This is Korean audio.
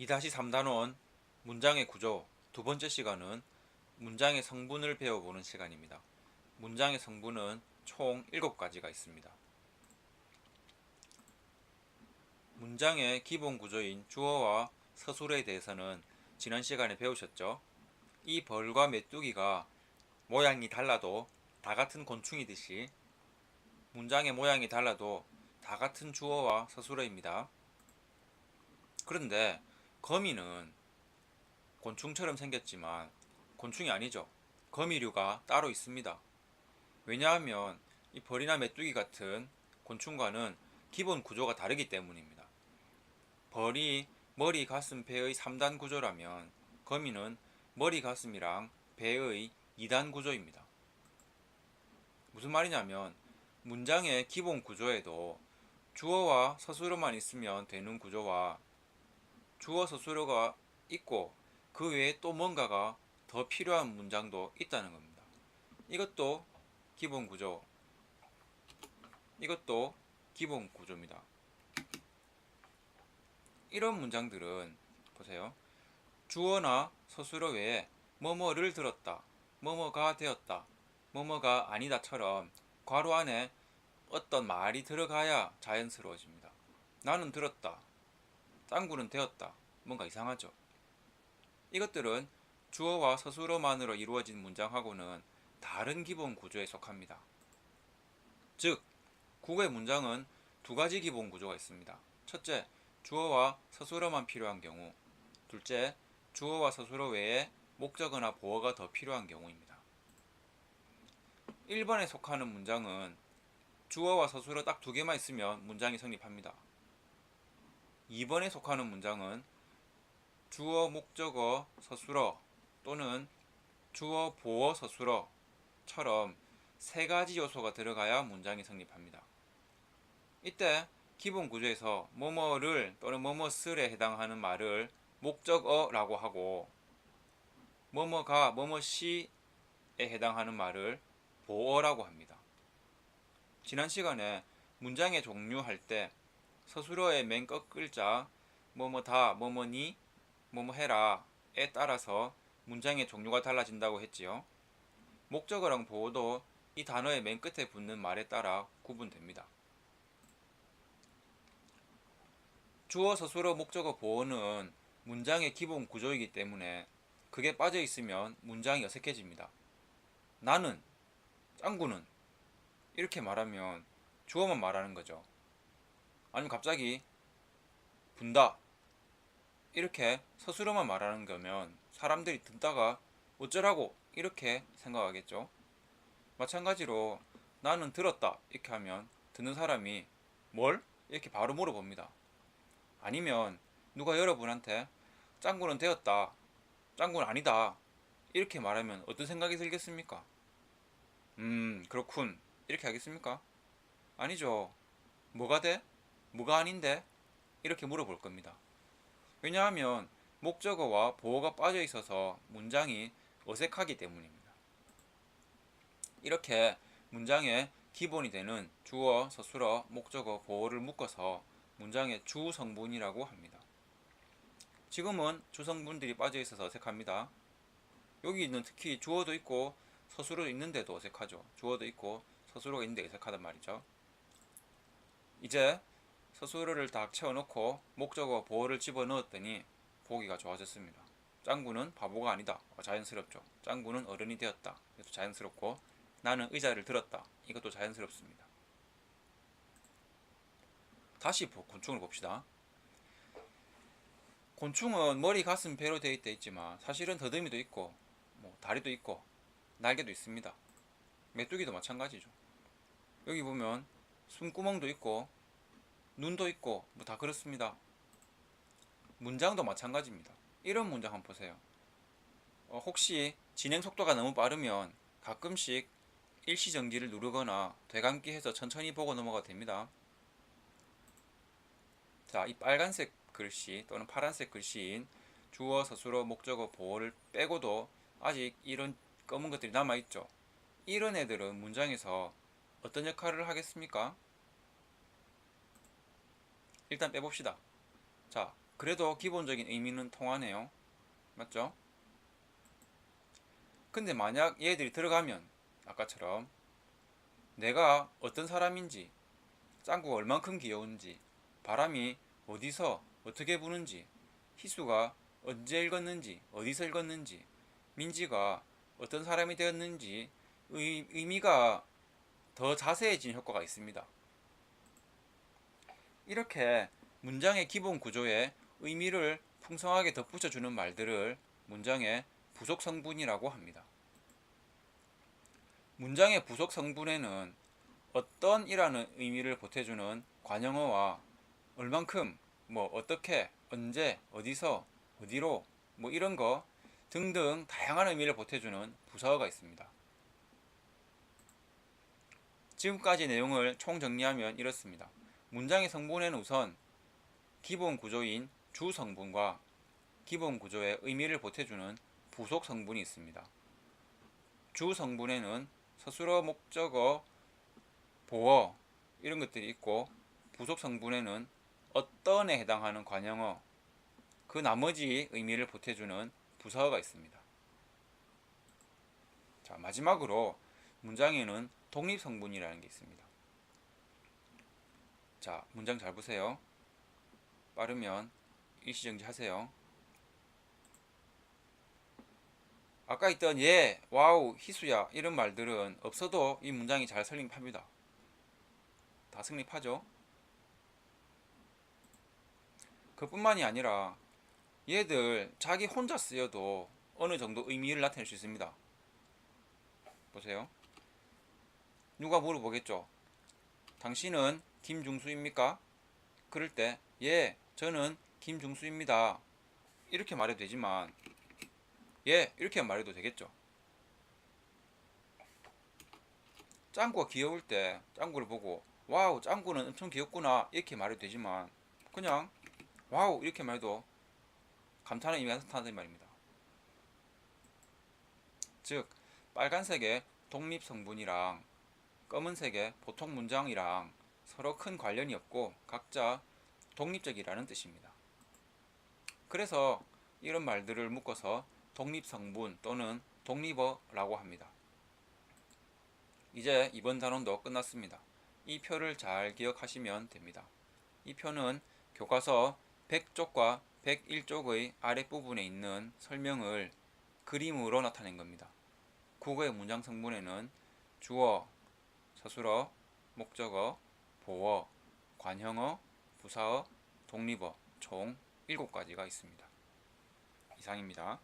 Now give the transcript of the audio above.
2-3단원 문장의 구조 두 번째 시간은 문장의 성분을 배워보는 시간입니다. 문장의 성분은 총 7가지가 있습니다. 문장의 기본 구조인 주어와 서술어에 대해서는 지난 시간에 배우셨죠? 이 벌과 메뚜기가 모양이 달라도 다 같은 곤충이듯이 문장의 모양이 달라도 다 같은 주어와 서술어입니다. 그런데 거미는 곤충처럼 생겼지만 곤충이 아니죠. 거미류가 따로 있습니다. 왜냐하면 이 벌이나 메뚜기 같은 곤충과는 기본 구조가 다르기 때문입니다. 벌이 머리, 가슴, 배의 3단 구조라면 거미는 머리, 가슴이랑 배의 2단 구조입니다. 무슨 말이냐면 문장의 기본 구조에도 주어와 서술어만 있으면 되는 구조와 주어 서술어가 있고 그 외에 또 뭔가가 더 필요한 문장도 있다는 겁니다. 이것도 기본 구조, 이것도 기본 구조입니다. 이런 문장들은 보세요. 주어나 서술어 외에 뭐뭐를 들었다, 뭐뭐가 되었다, 뭐뭐가 아니다처럼 괄호 안에 어떤 말이 들어가야 자연스러워집니다. 나는 들었다, 짱구는 되었다, 뭔가 이상하죠. 이것들은 주어와 서술어만으로 이루어진 문장하고는 다른 기본 구조에 속합니다. 즉, 국어의 문장은 두 가지 기본 구조가 있습니다. 첫째, 주어와 서술어만 필요한 경우. 둘째, 주어와 서술어 외에 목적어나 보어가 더 필요한 경우입니다. 1번에 속하는 문장은 주어와 서술어 딱 두 개만 있으면 문장이 성립합니다. 2번에 속하는 문장은 주어, 목적어, 서술어 또는 주어, 보어, 서술어처럼 세 가지 요소가 들어가야 문장이 성립합니다. 이때 기본 구조에서 뭐뭐를 또는 뭐뭐을에 해당하는 말을 목적어라고 하고 뭐뭐가 뭐뭐시에 해당하는 말을 보어라고 합니다. 지난 시간에 문장의 종류할 때 서술어의 맨 끝 글자 뭐뭐다, 뭐뭐니, 뭐뭐해라에 따라서 문장의 종류가 달라진다고 했지요. 목적어랑 보어도 이 단어의 맨 끝에 붙는 말에 따라 구분됩니다. 주어, 서술어, 목적어, 보어는 문장의 기본 구조이기 때문에 그게 빠져 있으면 문장이 어색해집니다. 나는, 짱구는 이렇게 말하면 주어만 말하는 거죠. 아니면 갑자기 분다 이렇게 서술어만 말하는 거면 사람들이 듣다가 어쩌라고 이렇게 생각하겠죠. 마찬가지로 나는 들었다 이렇게 하면 듣는 사람이 뭘? 이렇게 바로 물어봅니다. 아니면 누가 여러분한테 짱구는 되었다, 짱구는 아니다 이렇게 말하면 어떤 생각이 들겠습니까? 그렇군 이렇게 하겠습니까? 아니죠. 뭐가 돼? 뭐가 아닌데? 이렇게 물어볼 겁니다. 왜냐하면 목적어와 보어가 빠져 있어서 문장이 어색하기 때문입니다. 이렇게 문장의 기본이 되는 주어, 서술어, 목적어, 보어를 묶어서 문장의 주성분이라고 합니다. 지금은 주성분들이 빠져 있어서 어색합니다. 여기는 특히 주어도 있고 서술어도 있는데도 어색하죠. 주어도 있고 서술어가 있는데 어색하단 말이죠. 이제 서술어를 딱 채워놓고 목적어, 보어를 집어넣었더니 보기가 좋아졌습니다. 짱구는 바보가 아니다. 자연스럽죠. 짱구는 어른이 되었다. 이것도 자연스럽고 나는 의자를 들었다. 이것도 자연스럽습니다. 다시 곤충을 봅시다. 곤충은 머리, 가슴, 배로 되어 있지만 사실은 더듬이도 있고 다리도 있고 날개도 있습니다. 메뚜기도 마찬가지죠. 여기 보면 숨구멍도 있고 눈도 있고 다 그렇습니다. 문장도 마찬가지입니다. 이런 문장 한번 보세요. 혹시 진행 속도가 너무 빠르면 가끔씩 일시정지를 누르거나 되감기해서 천천히 보고 넘어가도 됩니다. 자, 이 빨간색 글씨 또는 파란색 글씨인 주어, 서술어, 목적어, 보어를 빼고도 아직 이런 검은 것들이 남아있죠. 이런 애들은 문장에서 어떤 역할을 하겠습니까? 일단 빼봅시다. 자, 그래도 기본적인 의미는 통하네요. 맞죠? 근데 만약 얘들이 들어가면 아까처럼 내가 어떤 사람인지, 짱구가 얼만큼 귀여운지, 바람이 어디서 어떻게 부는지, 희수가 언제 읽었는지, 어디서 읽었는지, 민지가 어떤 사람이 되었는지 의미가 더 자세해진 효과가 있습니다. 이렇게 문장의 기본 구조에 의미를 풍성하게 덧붙여주는 말들을 문장의 부속 성분이라고 합니다. 문장의 부속 성분에는 어떤 이라는 의미를 보태주는 관형어와 얼만큼, 뭐 어떻게, 언제, 어디서, 어디로, 뭐 이런 거 등등 다양한 의미를 보태주는 부사어가 있습니다. 지금까지 내용을 총정리하면 이렇습니다. 문장의 성분에는 우선 기본 구조인 주 성분과 기본 구조에 의미를 보태주는 부속 성분이 있습니다. 주 성분에는 서술어, 목적어, 보어 이런 것들이 있고, 부속 성분에는 어떤에 해당하는 관형어, 그 나머지 의미를 보태주는 부사어가 있습니다. 자, 마지막으로 문장에는 독립 성분이라는 게 있습니다. 자, 문장 잘 보세요. 빠르면 일시정지 하세요. 아까 있던 예, 와우, 희수야 이런 말들은 없어도 이 문장이 잘 성립합니다. 다 성립하죠. 그뿐만이 아니라 얘들 자기 혼자 쓰여도 어느 정도 의미를 나타낼 수 있습니다. 보세요. 누가 물어보겠죠. 당신은 김중수입니까? 그럴 때 예, 저는 김중수입니다. 이렇게 말해도 되지만 예, 이렇게 말해도 되겠죠. 짱구가 귀여울 때 짱구를 보고 와우, 짱구는 엄청 귀엽구나 이렇게 말해도 되지만 그냥 와우 이렇게 말해도 감탄의 의미가 나타난다는 말입니다. 즉 빨간색의 독립 성분이랑 검은색의 보통 문장이랑 서로 큰 관련이 없고 각자 독립적이라는 뜻입니다. 그래서 이런 말들을 묶어서 독립성분 또는 독립어라고 합니다. 이제 이번 단원도 끝났습니다. 이 표를 잘 기억하시면 됩니다. 이 표는 교과서 100쪽과 101쪽의 아랫부분에 있는 설명을 그림으로 나타낸 겁니다. 국어의 문장 성분에는 주어, 서술어, 목적어, 보어, 관형어, 부사어, 독립어 총 7가지가 있습니다. 이상입니다.